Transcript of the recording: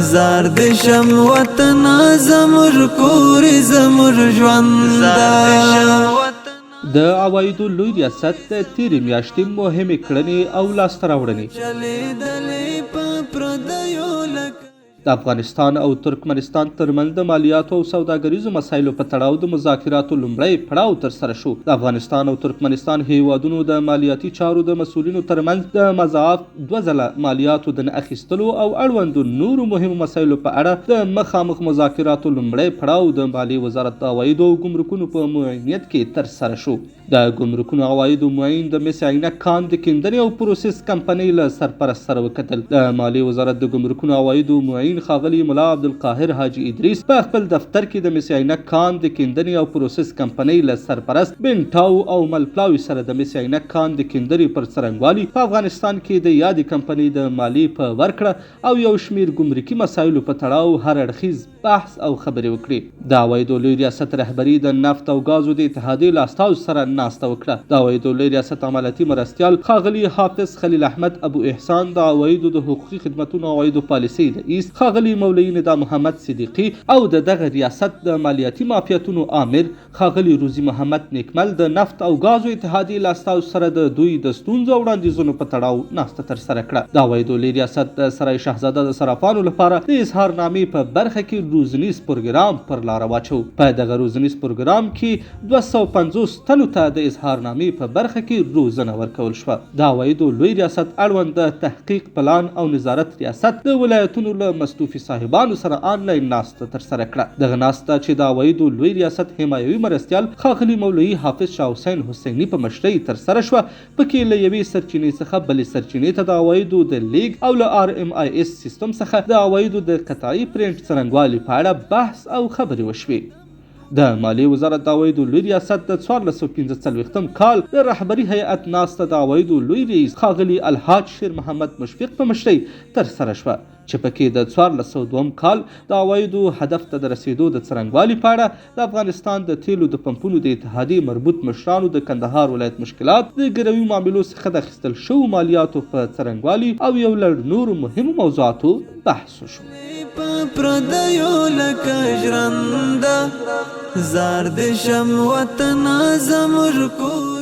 زار دشم وطن زمر کور زمر ژوند د عوایدو لوی ریاست د تیرې میاشتې مهمې کړنې او لاسته راوړنې د افغانستان او ترکمنستان ترمنځ د مالیاتو او سوداګریزو مسایلو په تړاو د مذاکراتو لومړی پړاو ترسره شو. د افغانستان او ترکمنستان هیوادونو د مالیاتي چارو د مسؤلینو ترمنځ د مضاعف 2 ځله مالیاتو د نه اخیستلو او اړوندو نورو مهمو مسایلو په اړه د مخامخ مذاکراتو لومړی پړاو د مالیې وزارت د عوایدو او ګمرکونو په معاینیت کې ترسره شو. د ګمرکونو عوایدو معین د مس عینک کان د کیندنې او پروسس کمپنۍ له سرپرست سره وکتل. د مالیې وزارت د ګمرکونو عوایدو معین ښاغلي ملا عبدالقاهر حاجي ادریس په خپل دفتر کې د مس عینک کان د کیندنې او پروسس کمپنۍ له سرپرست بنټاو او ملپلاوي سره د مس عینک کان د کیندنې پر څرنګوالي په افغانستان کې د یادې کمپنۍ د مالیې په ورکړه او یو شمیر ګمرکي مسایلو په تړاو هر اړخیز بحث او خبرې وکړي. د عوایدو لوی ریاست رهبري د نفت او غازو د اتحادیې له استازو سره ناسته وکړه. د عوایدو لوی ریاست عملیاتي مرستیال ښاغلي حافظ خلیل احمد ابو احسان د عوایدو د حقوقي خدمتونو عوایدو پالیسۍ رئیس ښاغلي مولوي ندا محمد صدیقي او د دغه ریاست د مالیاتي معافیتونو عامر ښاغلي روزي محمد نیکمل د نفت او غازو اتحادیې له استازو سره د دوی د ستونزو او وړاندیزونو په تړاو ناسته ترسره کړه. د عوایدو لوی ریاست د سرای شهزاده د صرافانو لپاره د اظهارنامې په برخه کې روزنیز پروګرام پر لار واچو. په دغه روزنیز پروګرام کې 250 تنو ته د اظهارنامې په برخه کې روزنه ورکول شوه. د عوایدو لوی ریاست اړوند د تحقیق پلان او نظارت ریاست د ولایتونو له مستوفي صاحبانو سره آنلاین ناسته ترسره کړه. دغه ناسته چې د عوایدو لوی ریاست حمایوي مرستیال ښاغلي مولوي حافظ شاه حسین حسیني په مشرۍ ترسره شوه. پکې له یوې سرچینې څخه بلې سرچینې ته د عوایدو د لیږد او له RMIS سیستم څخه د عوایدو د قطعي پرنټ څرنګوالي په اړه بحث او خبرې وشوې. د مالیې وزارت د عوایدو لوی ریاست د 1445 کال د رهبري هیئت ناسته د عوایدو لوی رئیس ښاغلي الحاج شیر محمد مشفق په مشرۍ ترسره شوه، چې پکې د 1402 کال د عوایدو هدف ته د رسیدو د څرنګوالي په اړه د افغانستان د تیلو د پمپونو د اتحادیې مربوط مشرانو د کندهار ولایت مشکلات د ګروي معاملو څخه د اخیستل شوو مالیاتو په څرنګوالي او یو لړ نورو مهمو موضوعاتو بحث وشو. پردیو لکه ژرنده زار دشم وطن زمر کور